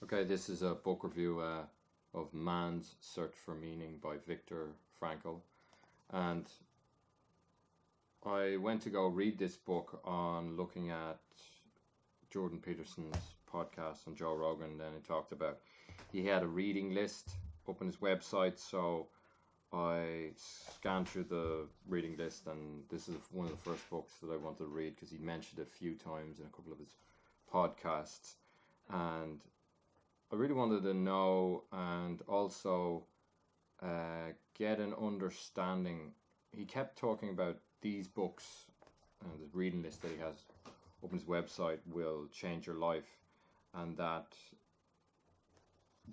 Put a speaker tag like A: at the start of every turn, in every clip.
A: Okay, this is a book review of Man's Search for Meaning by Viktor Frankl. And I went to go read this book on looking at Jordan Peterson's podcast on Joe Rogan. Then he talked about, he had a reading list up on his website. So I scanned through the reading list, and this is one of the first books that I wanted to read because he mentioned it a few times in a couple of his podcasts. And I really wanted to know and also get an understanding. He kept talking about these books and the reading list that he has up on his website will change your life, and that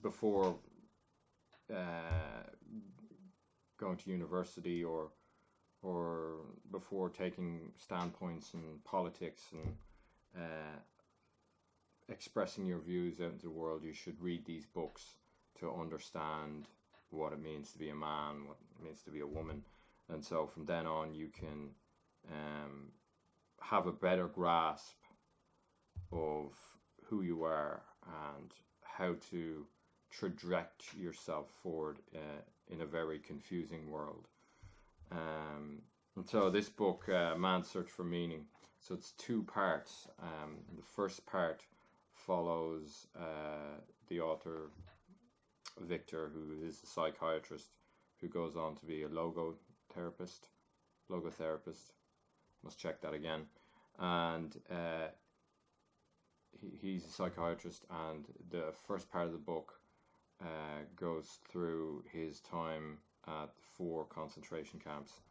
A: before going to university or before taking standpoints in politics and expressing your views out into the world, you should read these books to understand what it means to be a man, what it means to be a woman. And so from then on, you can have a better grasp of who you are and how to traject yourself forward in a very confusing world. And so this book, Man's Search for Meaning, so it's two parts. The first part follows the author Viktor, who is a psychiatrist who goes on to be a logotherapist. Must check that again. And he's a psychiatrist, and the first part of the book goes through his time at 4 concentration camps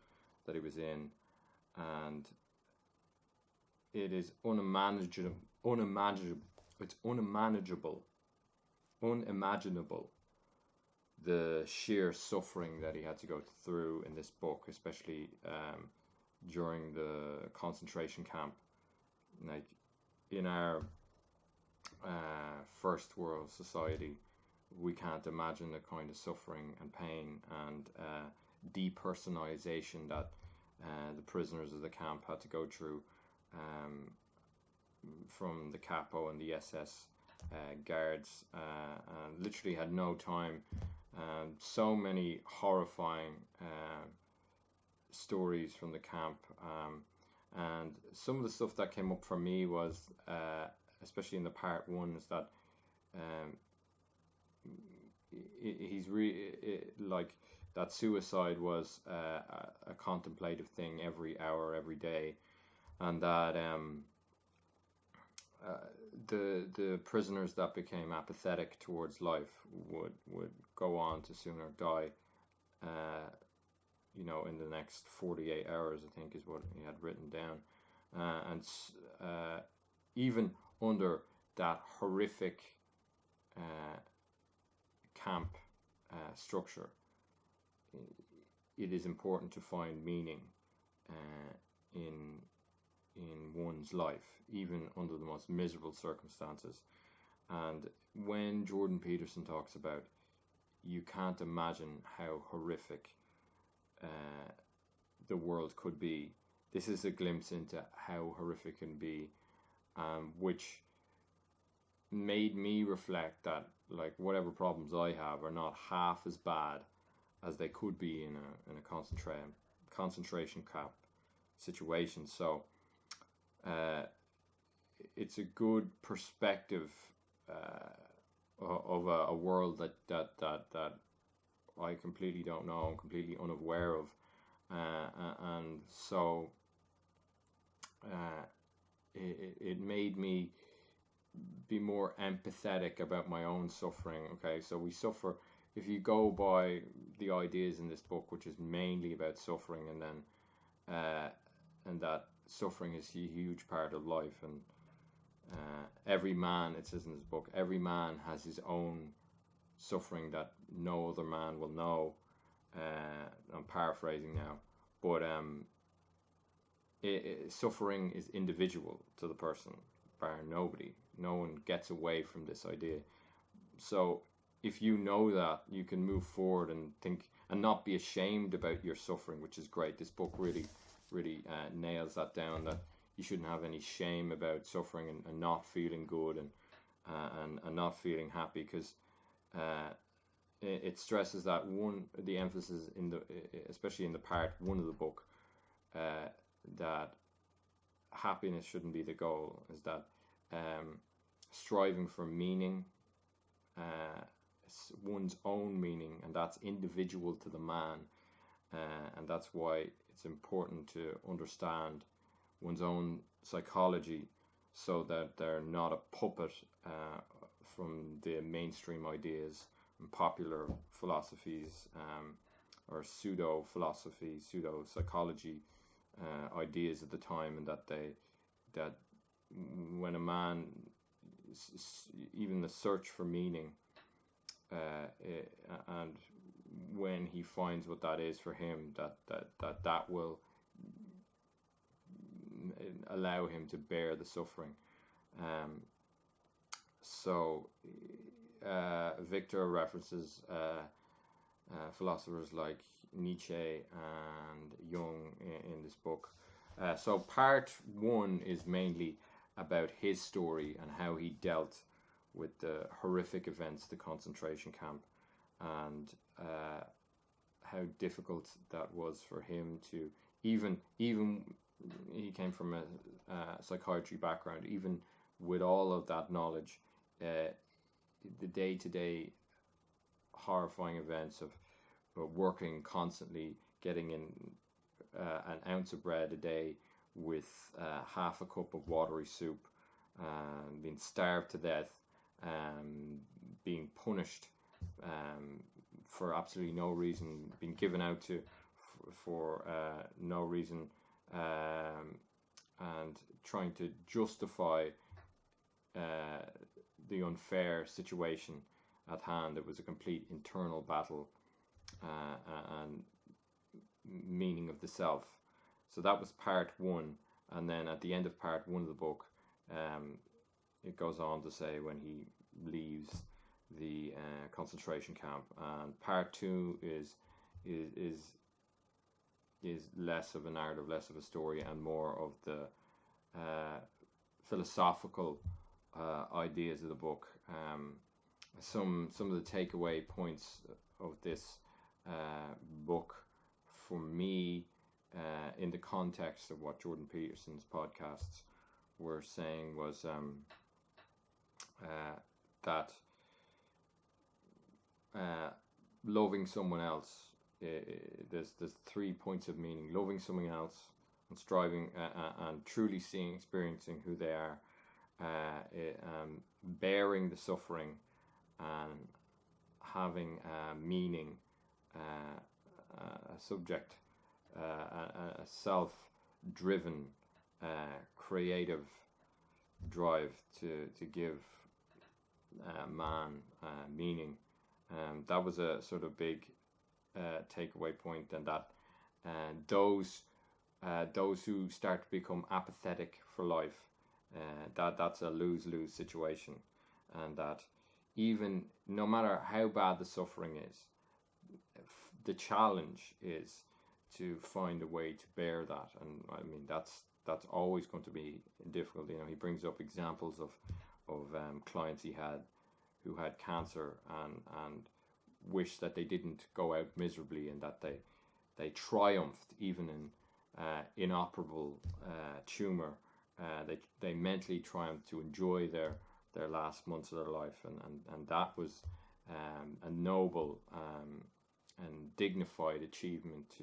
A: that he was in, and it is unimaginable, the sheer suffering that he had to go through in this book, especially during the concentration camp. Like in our first world society, we can't imagine the kind of suffering and pain and depersonalization that the prisoners of the camp had to go through, from the capo and the SS guards, and literally had no time. So many horrifying stories from the camp, and some of the stuff that came up for me was, especially in the part 1, is that he's like that suicide was a contemplative thing every hour, every day, and that the prisoners that became apathetic towards life would go on to sooner die, in the next 48 hours, I think is what he had written down. And even under that horrific camp structure, it is important to find meaning in one's life, even under the most miserable circumstances. And when Jordan Peterson talks about, you can't imagine how horrific the world could be, this is a glimpse into how horrific it can be, which made me reflect that, like, whatever problems I have are not half as bad as they could be in a concentration camp situation. So it's a good perspective of a world that I completely don't know, I'm completely unaware of, and so it made me be more empathetic about my own suffering. Okay, so we suffer, if you go by the ideas in this book, which is mainly about suffering, and then and that suffering is a huge part of life, and every man, it says in this book, every man has his own suffering that no other man will know. I'm paraphrasing now, but suffering is individual to the person, bar nobody. No one gets away from this idea. So if you know that, you can move forward and think and not be ashamed about your suffering, which is great. This book really nails that down, that you shouldn't have any shame about suffering and not feeling good, and not feeling happy, because it stresses that the emphasis in the, especially in the part one of the book, that happiness shouldn't be the goal, is that striving for meaning, one's own meaning, and that's individual to the man, and that's why it's important to understand one's own psychology, so that they're not a puppet from the mainstream ideas and popular philosophies, or pseudo philosophy, pseudo psychology ideas at the time, and that when a man, even the search for meaning, and when he finds what that is for him, that will allow him to bear the suffering. So Victor references philosophers like Nietzsche and Jung in this book. So part one is mainly about his story and how he dealt with the horrific events of the concentration camp, and how difficult that was for him to, even he came from a psychiatry background, even with all of that knowledge, the day-to-day horrifying events of working constantly, getting in an ounce of bread a day with half a cup of watery soup, being starved to death, being punished for absolutely no reason, being given out to for no reason, and trying to justify the unfair situation at hand. It was a complete internal battle and meaning of the self. So that was part one, and then at the end of part one of the book, it goes on to say when he leaves the concentration camp, and part two is less of a narrative, less of a story, and more of the philosophical ideas of the book. Some of the takeaway points of this book for me, in the context of what Jordan Peterson's podcasts were saying, was that loving someone else, there's 3 points of meaning: loving someone else, and striving and truly experiencing who they are, bearing the suffering, and having meaning, a subject, a self-driven, creative drive to give man meaning. That was a sort of big takeaway point, and that those who start to become apathetic for life, that's a lose-lose situation, and that even no matter how bad the suffering is, the challenge is to find a way to bear that. And I mean, that's always going to be difficult. You know, he brings up examples of clients he had who had cancer and wished that they didn't go out miserably, and that they triumphed even in inoperable tumor. They mentally triumphed to enjoy their last months of their life, and that was a noble and dignified achievement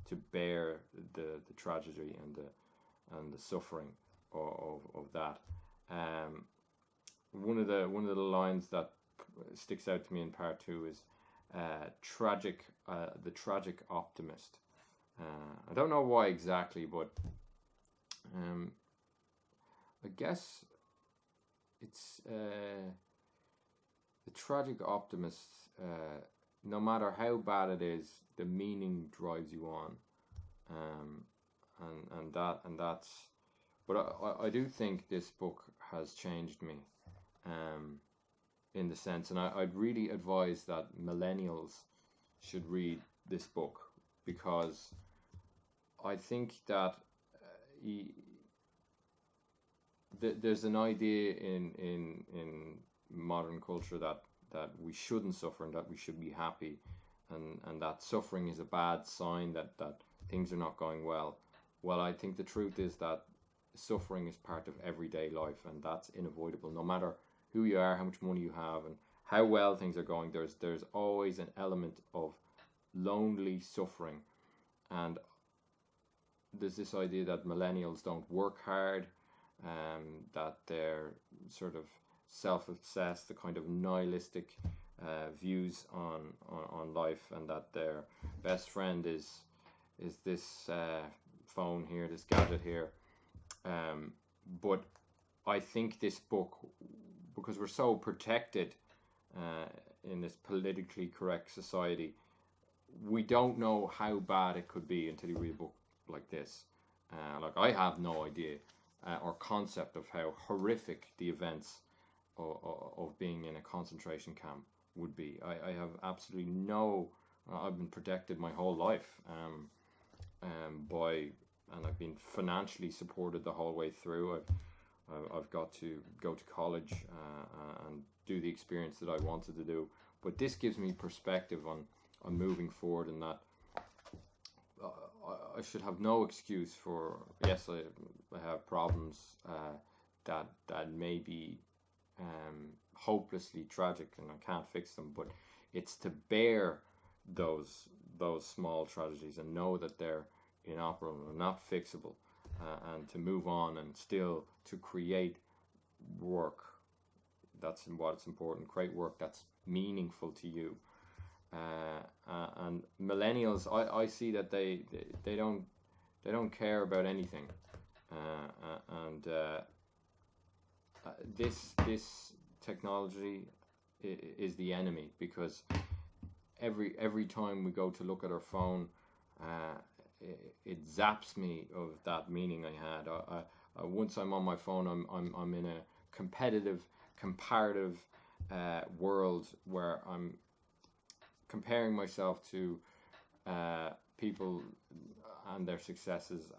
A: to bear the tragedy and the suffering of that. One of the lines that sticks out to me in part two is the tragic optimist. I don't know why exactly, but I guess it's the tragic optimist. No matter how bad it is, the meaning drives you on, and that's. But I do think this book has changed me, in the sense, and I'd really advise that millennials should read this book, because I think that there's an idea in modern culture that we shouldn't suffer and that we should be happy, and that suffering is a bad sign that things are not going well. Well, I think the truth is that suffering is part of everyday life, and that's unavoidable. No matter who you are, how much money you have, and how well things are going, there's always an element of lonely suffering. And there's this idea that millennials don't work hard, that they're sort of self-obsessed, the kind of nihilistic views on life, and that their best friend is this phone here, this gadget here. But I think this book, because we're so protected in this politically correct society, we don't know how bad it could be until you read a book like this. Like, I have no idea or concept of how horrific the events of being in a concentration camp would be. I have absolutely no. I've been protected my whole life and I've been financially supported the whole way through. I've got to go to college and do the experience that I wanted to do. But this gives me perspective on moving forward, and that I should have no excuse for, yes, I have problems that may be hopelessly tragic and I can't fix them, but it's to bear those small tragedies and know that they're inoperable and not fixable, and to move on and still to create work. That's what's important. Create work that's meaningful to you. And millennials, I see that they don't care about anything, and this technology is the enemy, because every time we go to look at our phone, it zaps me of that meaning I had. Once I'm on my phone, I'm in a comparative world where I'm comparing myself to people and their successes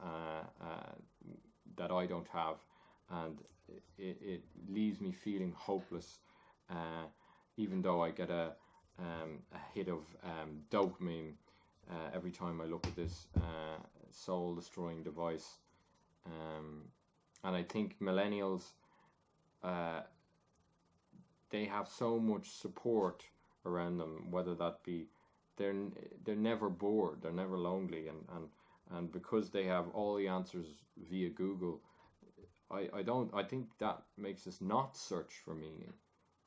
A: that I don't have, and it leaves me feeling hopeless, even though I get a hit of dopamine every time I look at this soul-destroying device. And I think millennials, they have so much support around them, whether that be they're never bored, they're never lonely, and because they have all the answers via Google, I think that makes us not search for meaning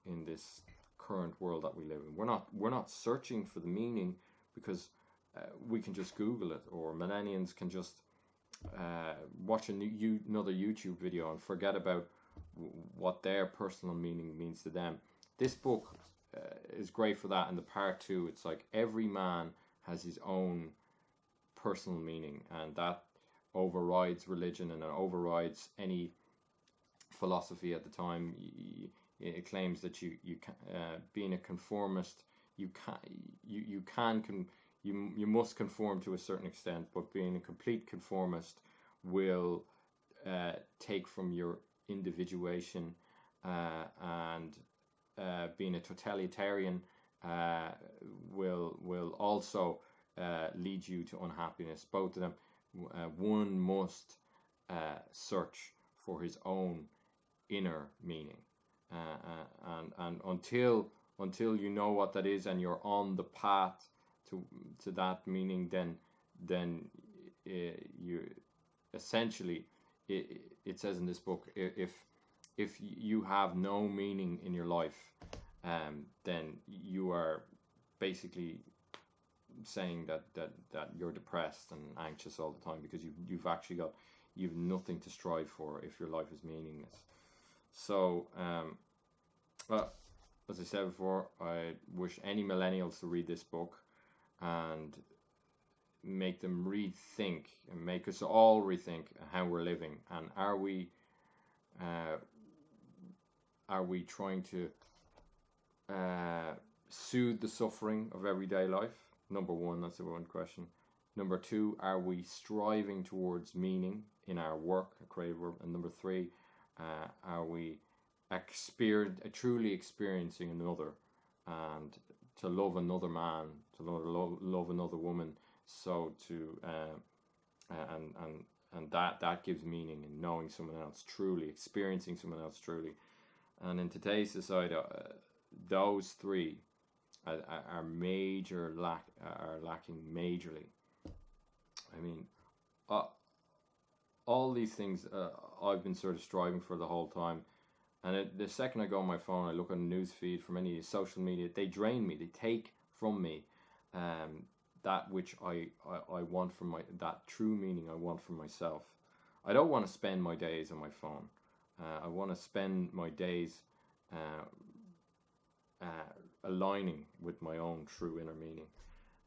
A: in this current world that we live in. We're not searching for the meaning because we can just Google it, or millennials can just watch another YouTube video and forget about what their personal meaning means to them. This book is great for that. In the part 2, it's like every man has his own personal meaning, and that overrides religion and it overrides any philosophy at the time. It claims that you being a conformist, you must conform to a certain extent, but being a complete conformist will take from your individuation, and being a totalitarian will also lead you to unhappiness. Both of them, one must search for his own inner meaning, and until you know what that is and you're on the path to that meaning, then you essentially, it says in this book, if you have no meaning in your life, then you are basically saying that you're depressed and anxious all the time, because you've nothing to strive for if your life is meaningless. So well, as I said before, I wish any millennials to read this book and make them rethink, and make us all rethink how we're living, and are we trying to soothe the suffering of everyday life? Number one, that's the one question. Number two, are we striving towards meaning in our work, creative work? And number three, are we truly experiencing another, and to love another man, to love another woman. So to and that gives meaning in knowing someone else truly, experiencing someone else truly. And in today's society, those three are lacking majorly. I mean, uh, all these things I've been sort of striving for the whole time. And the second I go on my phone, I look on the news feed from any social media, they drain me. They take from me that which I want from that true meaning I want from myself. I don't want to spend my days on my phone. I want to spend my days aligning with my own true inner meaning.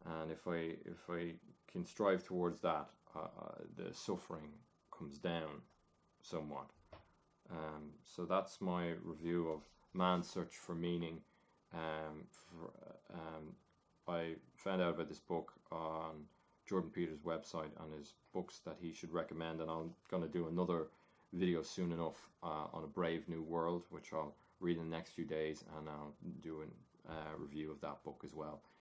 A: And if I can strive towards that, the suffering comes down somewhat. So that's my review of Man's Search for Meaning. I found out about this book on Jordan Peterson's website and his books that he should recommend, and I'm going to do another video soon enough on A Brave New World, which I'll read in the next few days, and I'll do a review of that book as well.